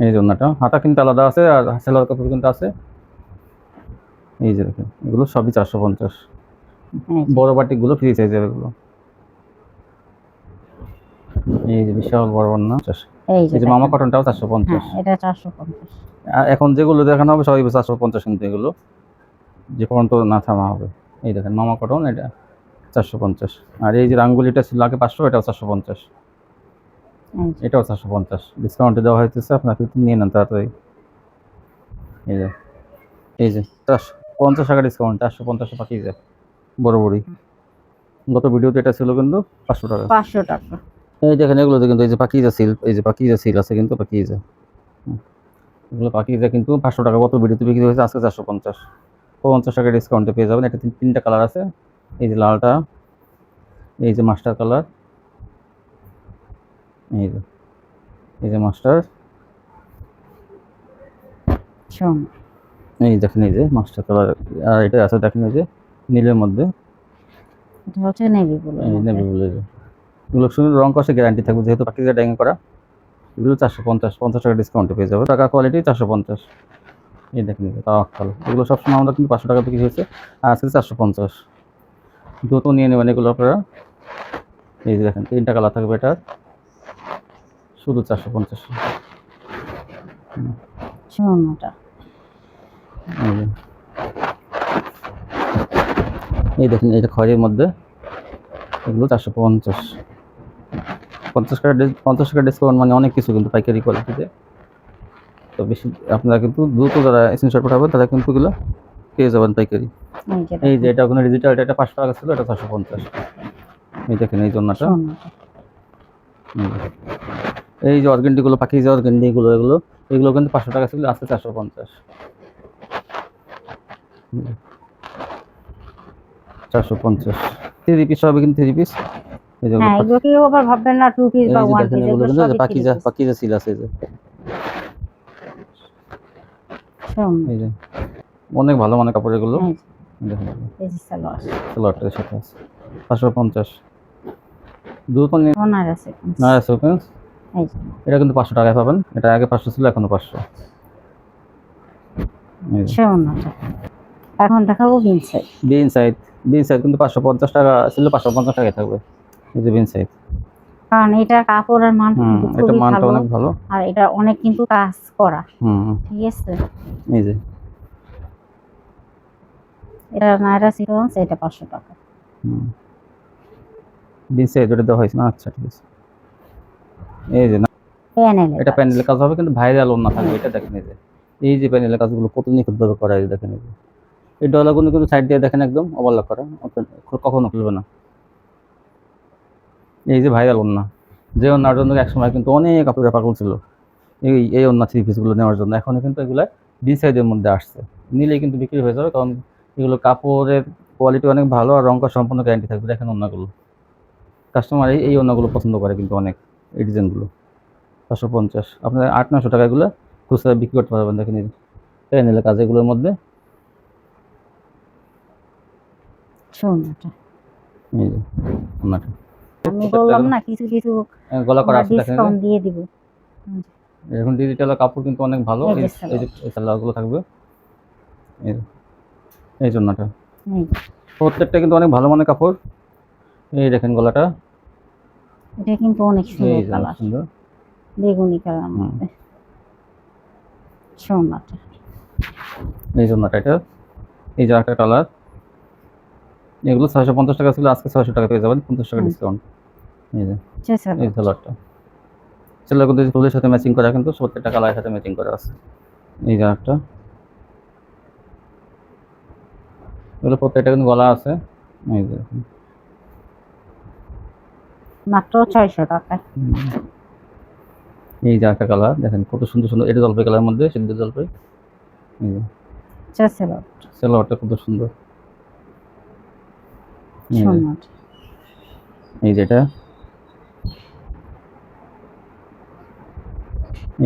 এই জন্যটা হাতা কিন্তু আলাদা আছে, আর সেলার কাপড় কিন্তু আছে। এই যে দেখেন এগুলো সবই 450। বড় বাটিকগুলো ফ্রি সাইজের এগুলো। এই যে বিশাল বড় ওড়না। এই এই যে যে মামা দেখেন। কটনটাও হ্যাঁ 450। এটা 450। এখন যেগুলো দেখানো হবে সবই 450 কিন্তু এগুলো যে পর্যন্ত না থামা হবে। এই দেখেন মামা কটন, এটা 450। আর এই যে রাঙ্গুলিটা ছিল আগে 500, এটাও 450। এই যে এটাও 450 ডিসকাউন্টে দেওয়া হইতেছে, আপনাকে একটু নিয়ে নেন তাড়াতাড়ি। এই যে এই যে 450 টাকা ডিসকাউন্ট, 450 পাঠিয়ে যায় বরাবরই। গত ভিডিওতে এটা ছিল কিন্তু 500 টাকা। 500 টাকা। এই দেখেন এগুলোতে কিন্তু এই যে পাকিজা সিল, এই যে পাকিজা সিল আছে কিন্তু পাকিজা, এগুলো পাকিজা কিন্তু 500 টাকা গত ভিডিওতে বিক্রি হয়েছে, আজকে 450। 50 টাকা ডিসকাউন্টে পেয়ে যাবেন। এটা তিনটা কালার আছে, এই যে লালটা, এই যে মাস্টার কালার, এই যে এই যে মাস্টার, শোন এই দেখেন এই যে মাস্টার কালার। আর এটা আছে দেখেন এই যে নীলের মধ্যে, এটা হচ্ছে নেভি ব্লু। এই নেভি ব্লু। এগুলো শুধু রং কষে গ্যারান্টি থাকবে, যেহেতু পাকিজা ড্যাং করা। এগুলো 450, 50 টাকা ডিসকাউন্টে পেয়ে যাবে। টাকা কোয়ালিটি 450। এই দেখেন এই যে তাওয়াক্কাল, এগুলো সবসময় আমরা কিন্তু 500 টাকা বিক্রি হয়েছে, আর আজকে 450। দ্রুত নিয়ে নেবেন এগুলো আপনারা। এই যে দেখেন তিনটা কালার থাকবে, এটা শুধু 450। শোন এটা এই যে এই দেখেন এটা খয়েরির মধ্যে, এগুলো 450। 50 টাকা ডিসকাউন্ট মানে অনেক কিছু কিন্তু পাইকারি কোয়ালিটিতে। তো বেশি আপনারা কিন্তু দ্রুত যারা স্ক্রিনশট পাঠাবেন তারা কিন্তু এগুলো পেয়ে যাবেন পাইকারি। এই যে এই যে এটা ওখানে ডিজিটাল, এটা 500 টাকা ছিল, এটা 450। এই দেখেন এই জন্যটা। শোন এই যে অর্গেন্ডিগুলো, পাখি যে অর্গেন্ডিগুলো, এগুলো এগুলো কিন্তু 500 টাকা ছিল, আজকে 450। 450 থ্রি পিস হবে কিন্তু, থ্রি পিস। এই যে হ্যাঁ এগুলো কেউ আবার ভাববেন না 2 পিস বা এই যে 1 দেখেন পিস, এগুলো এগুলো কিন্তু সবই পাকিজা 3 পিস। পাকিজা সিল আছে। এই যে শোন এই যে অনেক ভালো মানের কাপড় এগুলো। এই দেখেন এই যে সালোয়ার সালোয়ারটার সাথে আছে 550। দ্রুত নিয়ে ওনার আছে। না সেকেন্ড। এই যে এটা কিন্তু 500 টাকায় পাবেন, এটা আগে 500 ছিল, এখনো 500। এই যে শোন এখন দেখাবো বিনসাই। বিন সাইড, বিন সাইড কিন্তু 550 টাকা ছিল, 550 টাকায় থাকবে। এই যে বিন সাইড, কারণ এটা কাপড়ের মান কিন্তু এটা খুবই মানটা ভালো, অনেক ভালো। আর এটা অনেক কিন্তু কাজ করা। ঠিক আছে, এই যে এটা নাইরা সিকোয়েন্স, এটা 500 টাকা। বিন সাইড ওটা দেওয়া হয়েছে না, আচ্ছা ঠিক আছে। এই যে না, প্যানেল এটা প্যানেলের কাজ হবে কিন্তু ভাইরাল ওড়না থাকবে। এটা দেখেন এই যে প্যানেলের কাজগুলো কত নিখুঁতভাবে করা, এই দেখেন এই ডলারগুলো কিন্তু সাইড দিয়ে দেখেন একদম ওভারলক করা, কখনো খুলবে না। এই যে ভাইরাল ওড়না, যে ওড়নার জন্য একসময় কিন্তু অনেক কাপড় পাগল ছিল এই ওড়না থ্রি পিসগুলো নেওয়ার জন্য। এখন কিন্তু এগুলো বি সাইডের মধ্যে আসছে, নিলেই কিন্তু বিক্রি হয়ে যাবে, কারণ এগুলো কাপড়ের কোয়ালিটি অনেক ভালো, আর রঙ করা সম্পূর্ণ গ্যারান্টি থাকবে। দেখেন ওড়নাগুলো, কাস্টমার এই ওড়নাগুলো পছন্দ করে কিন্তু অনেক, এই ডিজাইনগুলো। 550 আপনার 800-900 টাকা এগুলো খুচরা বিক্রি করতে পারবেন। দেখেন এই প্যানেলের কাজ এগুলোর মধ্যে। শোন এই যে ওড়নাটা আমি বললাম না কিছু কিছু গলা করা আছে, দেখেন ডিসকাউন্ট দিয়ে দিব। এখন ডিজিটালের কাপড় কিন্তু অনেক ভালো। এই যে এই যে এই সালোয়ারগুলো থাকবে, এই জন্যটা এই প্রত্যেকটা কিন্তু অনেক ভালো মানের কাপড়। এই দেখেন গলাটা, এটা কিন্তু অনেক এই সুন্দর যে কালার, সুন্দর বেগুনি কালার মধ্যে। সোনাটা এই জন্যটা, এটা এই যে একটা কালার। এগুলো 650 টাকা ছিল, আজকে 600 টাকা পেয়ে যাবেন, 50 টাকা ডিসকাউন্ট। এই যে এই সালোয়ারটা, সেগুলো কিন্তু ফুলের সাথে ম্যাচিং করা, কিন্তু প্রত্যেকটা কালারের সাথে ম্যাচিং করা আছে। এই যে একটা, এগুলো প্রত্যেকটা কিন্তু গলা আছে। এই যে মাত্র 600 টাকা। এই যে একটা কালার দেখেন কত সুন্দর সুন্দর, এটা জলপাই কালারের মধ্যে, সিদ্ধ জলপাই। এই যে সালোয়ারটা কত সুন্দর। এই যেটা,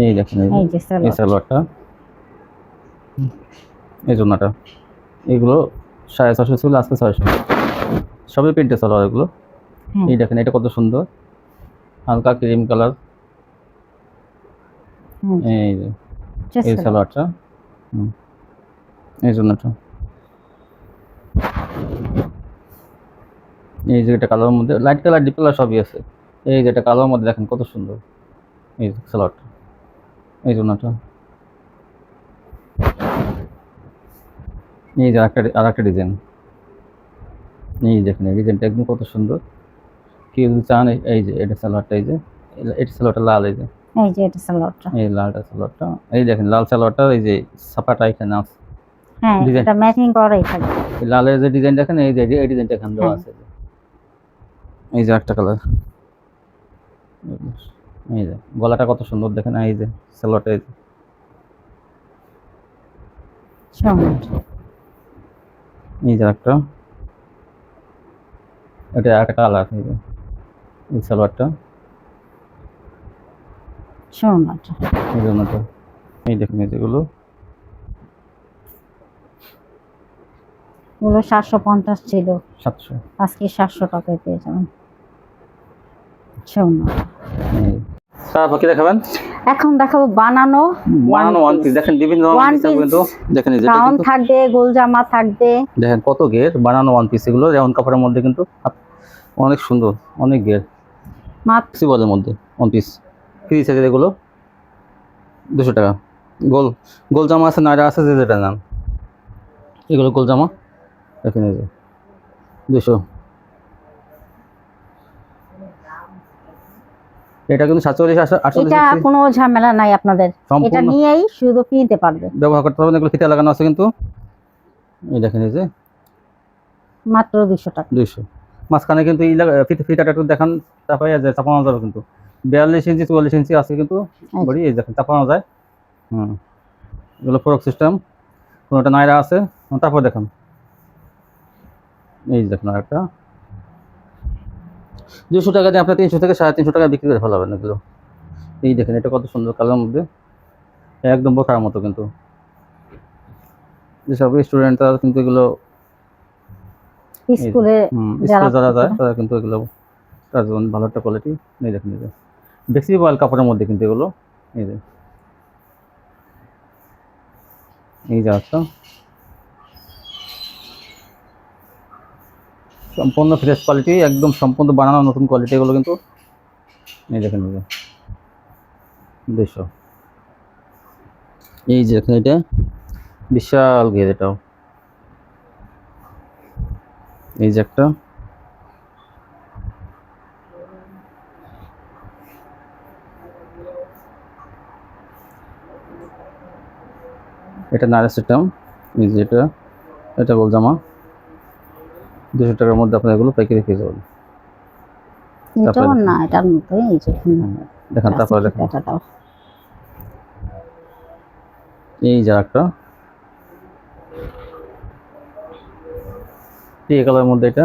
এই দেখেন এই সালোয়ারটা, এই জন্যটা। এগুলো 650 ছিল, আজকে 600। সবই প্রিন্টের সালোয়ার এগুলো। এই দেখেন এটা কত সুন্দর, হালকা ক্রিম কালার। এই যে এই সালোয়ারটা, এই জন্যটা। এই যে এটা কালোর মধ্যে, লাইট কালার ডিপ কালার সবই আছে। এই যে এটা কালোর মধ্যে দেখেন কত সুন্দর, এই স্যালাড, এই জন্যটা, এই যে আরেকটা ডিজাইন, এই দেখেন এই ডিজাইনটা একদম কত সুন্দর। কেউ যদি চান এই যে এটা সালোয়ারটা, এই যে এটা সালোয়ারটা লাল, এই যে এই যে এটা সালোয়ারটা। এই লালটা সালোয়ারটা, এই দেখেন লাল সালোয়ারটা, এই যে ছাপাটা এখানে আছে, হ্যাঁ ডিজাইন এটা ম্যাচিং করাই থাকে। এই লালের যে ডিজাইন দেখেন, এই যে এই ডিজাইনটা এখানে দেওয়া হ্যাঁ। আছে, এই যে একটা কালার, এই যে গলাটা কত সুন্দর দেখেন, এই যে সালোয়ারটা, এই যে এই যে একটা, এটা একটা কালার, এই যে এই সালোয়ারটা, সুন্দর। এই জন্যটা, এই দেখেন এই যেগুলো ওগুলো 750 ছিল, 700। আজকে 700 টাকায় পেয়ে যাবেন। সুন্দর। তারপর কি দেখাবেন? এখন দেখাবো বানানো ওয়ান পিস, দেখেন বিভিন্ন One piece। কিন্তু দেখেন এই যে গাউন থাকবে, গোল জামা থাকবে। দেখেন কত ঘের বানানো ওয়ান পিস, এগুলো যেমন কাপড়ের মধ্যে কিন্তু অনেক সুন্দর, অনেক ঘের, মাত্র ফ্লেক্সিবলের মধ্যে ওয়ান পিস, ফ্রি সাইজের, এগুলো 200 টাকা। গোল জামা আছে, নাইরা আছে, যে যেটা নাম, এগুলো গোল জামা দেখেন এই যে 200। এটা কিন্তু 47 48 এটা কোনো ঝামেলা নাই আপনাদের, এটা নিয়েই শুধু কিনতে পারবে, ব্যবহার করতে পারবেন। এগুলো ফিতা লাগানো আছে কিন্তু, এই দেখেন এই যে মাত্র 200 টাকা। 200। মাঝখানে কিন্তু ফিতাটা একটু দেখান, তারপরে চাপানো যাবে কিন্তু 42 ইঞ্চি 44 ইঞ্চি আছে কিন্তু বড়ি, এই দেখেন চাপানো যায়। এগুলো ফ্রক সিস্টেম, কোনোটা নাইরা আছে। তারপর দেখেন এই যে দেখুন আরেকটা, 200 টাকা দিয়ে আপনার 300 থেকে 350 টাকা বিক্রি করে ফেলাবেন এগুলো। এই দেখেন এটা কত সুন্দর কালার মধ্যে, একদম বোখার মতো কিন্তু। যেসব স্টুডেন্ট তারা কিন্তু এগুলো স্কুলে যারা যায় তারা কিন্তু এগুলো তার জন্য ভালো একটা কোয়ালিটি। এই দেখেন এই যে ফ্লেক্সিবল কাপড়ের মধ্যে কিন্তু এগুলো, এই যে এই যে একটা সম্পূর্ণ ফ্রেশ কোয়ালিটি, একদম সম্পূর্ণ বানানো নতুন কোয়ালিটি এগুলো কিন্তু। এই দেখেন এই যে 200। এই যে দেখেন এটা বিশাল ঘের, এটাও এই যে একটা, এটা নাইরা সিস্টেম, এই যে এটা গোল জামা 200 টাকার মধ্যে আপনার এগুলো পাইকারি পেয়ে যাবেন। এটাও না, এটার মতোই এই যে দেখেন। তারপরে দেখেন এই যে একটা এই কালারের মধ্যে, এটা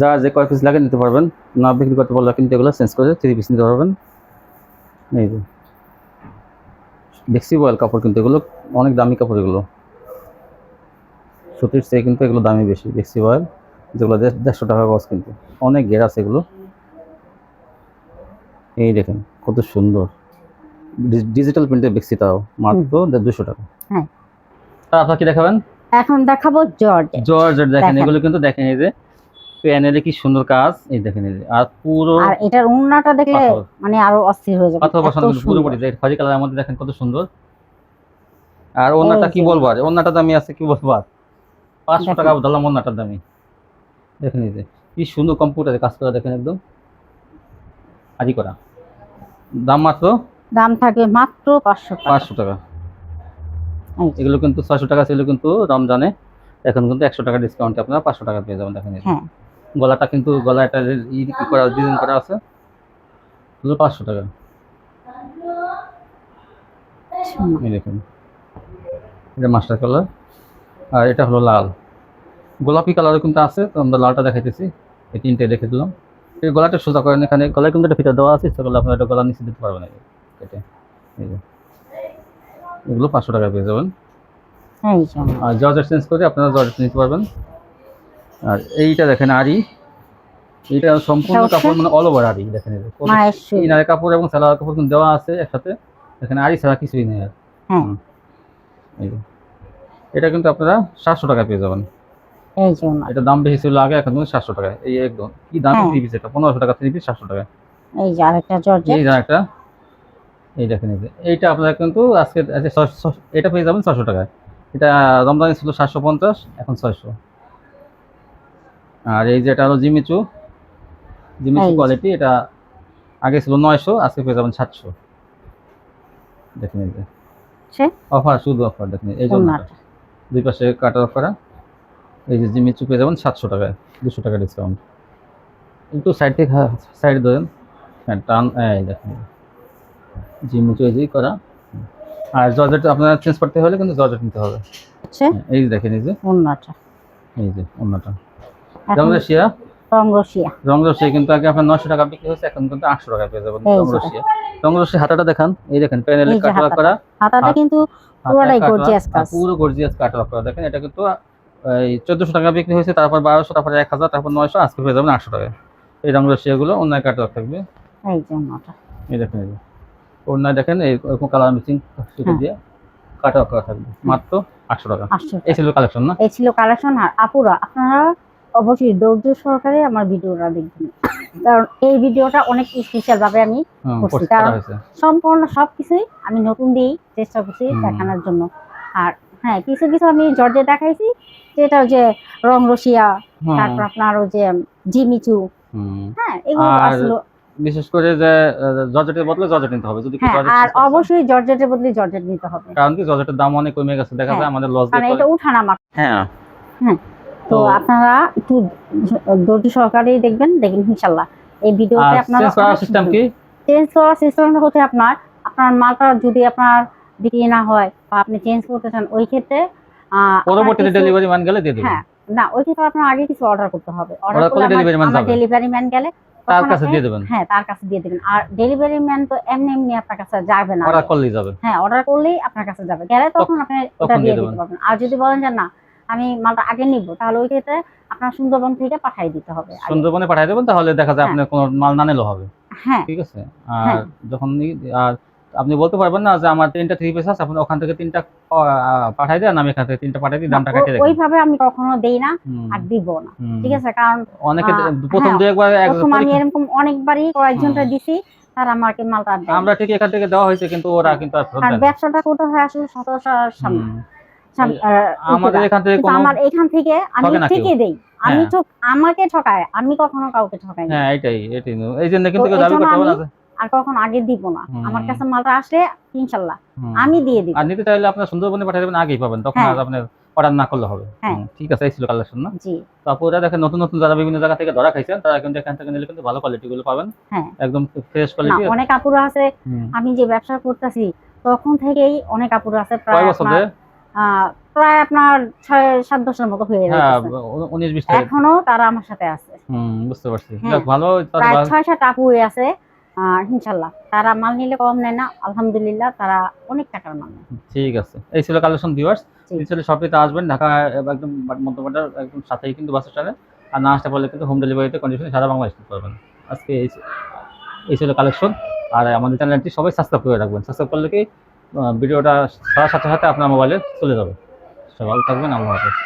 যার যে কয় পিস লাগে নিতে পারবেন, না বিক্রি করতে পারলে কিন্তু এগুলো চেঞ্জ করে 3 পিস নিতে পারবেন। এই যে ফ্লেক্সিবল কাপড় কিন্তু এগুলো, অনেক দামি কাপড় এগুলো, সুতির চেয়ে কিন্তু এগুলো দামি বেশি। ফ্লেক্সিবল যেগুলো 150 টাকা গজ, কিন্তু অনেক ঘের আছে এগুলো। এই দেখেন কত সুন্দর ডিজিটাল প্রিন্টের বেক্সি, তাও মাত্র 200 টাকা। হ্যাঁ। আপনারা কি দেখাবেন? এখন দেখাবো জর্জেট। দেখেন এগুলো কিন্তু, দেখেন এই যে প্যানেলে কি সুন্দর কাজ, এই দেখেন এই যে, আর পুরো আর এটার ওন্নাটা দেখলে মানে আরো অস্থির হয়ে যাবে, পাথর বসানো কিন্তু পুরো বডি খয়েরি কালারের মধ্যে, দেখেন কত সুন্দর। আর ওন্নাটা কি বলবো, আর ওন্নাটা দামি আছে কি বলবো, আর 500 টাকা ধরলাম ওন্নাটার দামি। দেখেন এই যে কি সুন্দর কম্পিউটারে কাজ করা, দেখেন একদম আদি করা। দাম থাকবে মাত্র 500 টাকা। এগুলো কিন্তু 600 টাকা ছিল কিন্তু রমজানে, এখন কিন্তু 100 টাকা ডিসকাউন্টে আপনারা 500 টাকা পেয়ে যাবেন। দেখেন গলাটা কিন্তু, গলা একটা ডিজাইন করা আছে, শুধু 500 টাকা। এই দেখুন এটা মাস্টার কালার, আর এটা হলো লাল, গোলাপি কালারও কিন্তু আছে, তো আমরা লালটা দেখাইতেছি। এই তিনটে দেখে দিলাম। এই গলাটা সোজা করেন, এখানে গলায় কিন্তু একটা ফিতা দেওয়া আছে, ইচ্ছা করলে আপনারা এটা গলা নিচে দিতে পারবেন। এটা এই যে এগুলো 500 টাকা পেয়ে যাবেন। আর জর্জেট চেঞ্জ করে আপনারা জর্জেট নিতে পারবেন। আর এইটা দেখেন আরি, এটা সম্পূর্ণ কাপড়, মানে অল ওভার আরি। দেখেন ইনারের কাপড় এবং সালোয়ার কাপড় কিন্তু দেওয়া আছে একসাথে, এখানে আরি ছাড়া কিছুই নেই। আর এটা কিন্তু আপনারা 700 টাকা পেয়ে যাবেন। এই যে ওনার, এটা দাম বেশি ছিল আগে, এখন কিন্তু 700 টাকা। এই একদম কি দাম হ্যাঁ। 3 পিস, এটা 1500 টাকা 3 পিস 700 টাকা। এই যে আরেকটা জর্জেট, এই যে একটা, এই দেখেন এই যে এইটা আপনারা কিন্তু আজকে এটা পেয়ে যাবেন 600 টাকায়। এটা রমজানে ছিল 750, এখন 600। আর এই যে এটা হলো জিমিচু এই যে। কোয়ালিটি, এটা আগে ছিল 900, আজকে পেয়ে যাবেন 700। দেখেন এই যে সে অফার, শুধু অফার। দেখেন এই জন্য ওনাটা, দুই পাশে কাটার করা। এই যে জিমিচু পেয়ে যাবেন 700 টাকায়, 200 টাকা ডিসকাউন্ট। একটু সাইড থেকে সাইড ধরেন, হ্যাঁ টান, এই দেখেন জিমিচু এই যে করা। আর জর্জেট আপনারা চেঞ্জ করতে হলে কিন্তু জর্জেট নিতে হবে। হচ্ছে হ্যাঁ, এই যে দেখেন এই যে ওনাটা, অন্যটা এখন রংরসিয়া। রংরসিয়া, রংরসিয়া কিন্তু আগে আপনার 900 টাকা বিক্রি হচ্ছে, এখন কিন্তু 800 টাকা পেয়ে যাবেন এই যে। রংরসিয়া। রংরসিয়া হাতাটা দেখান, এই দেখেন প্যানেলে এই যে কাটওয়ার্ক করা, হাতাটা কিন্তু পুরোটাই গর্জিয়াস কাজ। পুরো গর্জিয়াস কাটওয়ার্ক করা। দেখেন এটা কিন্তু এই 1400 টাকা বিক্রি হয়েছে, তারপর 1200, তারপর 1000, তারপর 900, আজকে পেয়ে যাবেন 800 টাকায়। এই রংরসিয়া গুলো অন্যায় কাটওয়ার্ক থাকবে। এই যে ওনাটা, এই দেখেন এই যে অন্যায় দেখেন এরকম কালার মিক্সিং শিখে দিয়ে কাটওয়ার্ক করা থাকবে, মাত্র 800 টাকা। 800 এই ছিল কালেকশন না? এই ছিল কালেকশন। আর আপুরা আপনারা অবশ্যই ধৈর্য সহকারে আমার ভিডিওটা দেখবেন, কারণ এই ভিডিওটা অনেক স্পেশাল ভাবে আমি করছি, পোস্ট কারণ করা হয়েছে। সম্পূর্ণ সবকিছুই আমি নতুন দিয়েই চেষ্টা করছি দেখানোর জন্য। আর হ্যাঁ, কিছু কিছু আমি জর্জেট দেখাইছি, যেটা যে রংরসিয়া, তারপর আপনার ওই যে জিমিচু, হ্যাঁ এগুলো আর আসলে বিশেষ করে যে জর্জেটের বদলে জর্জেট নিতে হবে যদি হ্যাঁ, আর অবশ্যই জর্জেটের বদলে জর্জেট নিতে হবে, কারণ কি জর্জেটের দাম অনেক কমে গেছে, দেখা যায় আমাদের লস কারণ এটা উঠানামা। হ্যাঁ হ্যাঁ, তো আপনারা একটু ধৈর্য সহকারেই দেখবেন ইনশাআল্লাহ এই ভিডিওতে আপনারা চেঞ্জ করার সিস্টেম কি? চেঞ্জ করার সিস্টেমটা হচ্ছে আপনার মালটা যদি আপনার বিক্রি না হয় বা আপনি চেঞ্জ করতে চান, ওই ক্ষেত্রে পরবর্তীতে ডেলিভারি ম্যান গেলে দিয়ে দেবেন। হ্যাঁ, না ওই ক্ষেত্রে আপনার আগে কিছু অর্ডার করতে হবে, অর্ডার করলে ডেলিভারি ম্যান যাবে, ডেলিভারি ম্যান গেলে তার কাছে দিয়ে দেবেন। হ্যাঁ, তার কাছে দিয়ে দেবেন। আর ডেলিভারি ম্যান তো এমনি এমনি আপনার কাছে যাবে না, অর্ডার করলেই যাবে। হ্যাঁ, অর্ডার করলেই আপনার কাছে যাবে, গেলে তখন আপনি ওটা দিয়ে দিতে পারবেন। আর যদি বলেন যে না আমি মালটা আগে নিব, তাহলে ওই ক্ষেত্রে আপনার সুন্দরবন থেকে পাঠিয়ে দিতে হবে। সুন্দরবনে পাঠিয়ে দেবেন, তাহলে দেখা যায় আপনার কোনো মাল না নিলেও হবে। হ্যাঁ, ঠিক আছে। আর যখন আর আপনি বলতে পারবেন না যে আমার 3টা 3 পিস আছে, আপনি ওখান থেকে 3টা পাঠিয়ে দেন, আমি এখান থেকে 3টা পাঠিয়ে দিই, দামটা কেটে দেন। ওইভাবে আমি কখনো দেই না আর দিব না, ঠিক আছে। কারণ অনেকে প্রথম দুই একবার আমি এরকম অনেকবারই কয়েকজনটা দিছি, তার আমাকে মালটা দেয়। আমরা ঠিক এখান থেকে দেওয়া হয়েছে, কিন্তু ওরা কিন্তু আর ফেরত দেয় না। ব্যবসাটা কোথা হয় আসলে সততার সামনে, আমাদের এখান থেকে কোনো আমার এখান থেকে আমি ঠিকই দেই, আমি আমাকে ঠকায়, আমি কখনো কাউকে ঠকাই না। হ্যাঁ, এটাই এই জন্য কিন্তু কেউ দাবি করতে পারবে না আর কখনো আগে দিব না। আমার কাছে মালটা আসলে ইনশাআল্লাহ আমি দিয়ে দিব। আর নিতে চাইলে আপনার সুন্দরবনে পাঠিয়ে দেবেন, আগেই পাবেন, তখন আর আপনি অর্ডার না করলে হবে। ঠিক আছে, এই ছিল কালেকশন না? জি। তো আপুরা দেখেন, নতুন নতুন যারা বিভিন্ন জায়গা থেকে ধরা খাইছেন, তারা কিন্তু এখান থেকে নিলে কিন্তু ভালো কোয়ালিটি গুলো পাবেন। হ্যাঁ, একদম ফ্রেশ কোয়ালিটি। অনেক কাপড় আছে, আমি যে ব্যবসা করতেছি তখন থেকেই অনেক কাপড় আছে, প্রায় আপনার 6-7 বছরের মতো হয়ে গেছে। 19-20 এখনো তারা আমার সাথে আছে। বুঝতে পারছি। ভালো, প্রায় 6-7 আপু আছে, ইনশাআল্লাহ তারা মাল নিলে কম নেয় না, আলহামদুলিল্লাহ তারা অনেক টাকার মাল নেয়। ঠিক আছে, এই ছিল কালেকশন ভিউয়ার্স। নিচে শপেতে আসবেন, ঢাকা একদম মধ্যবাজার একদম সাথেই কিন্তু বাস স্ট্যান্ডে। আর না আসতে পারলে কিন্তু হোম ডেলিভারিতে কন্ডিশনে সারা বাংলাদেশ নিতে পারবেন। আজকে এই ছিল কালেকশন। আর আমাদের চ্যানেলটি সবাই সাবস্ক্রাইব করে রাখবেন। সাবস্ক্রাইব করলে কি ভিডিওটা সাথে সাথে আপনার মোবাইলে চলে যাবে। সবাই ভালো থাকবেন, আল্লাহ হাফেজ।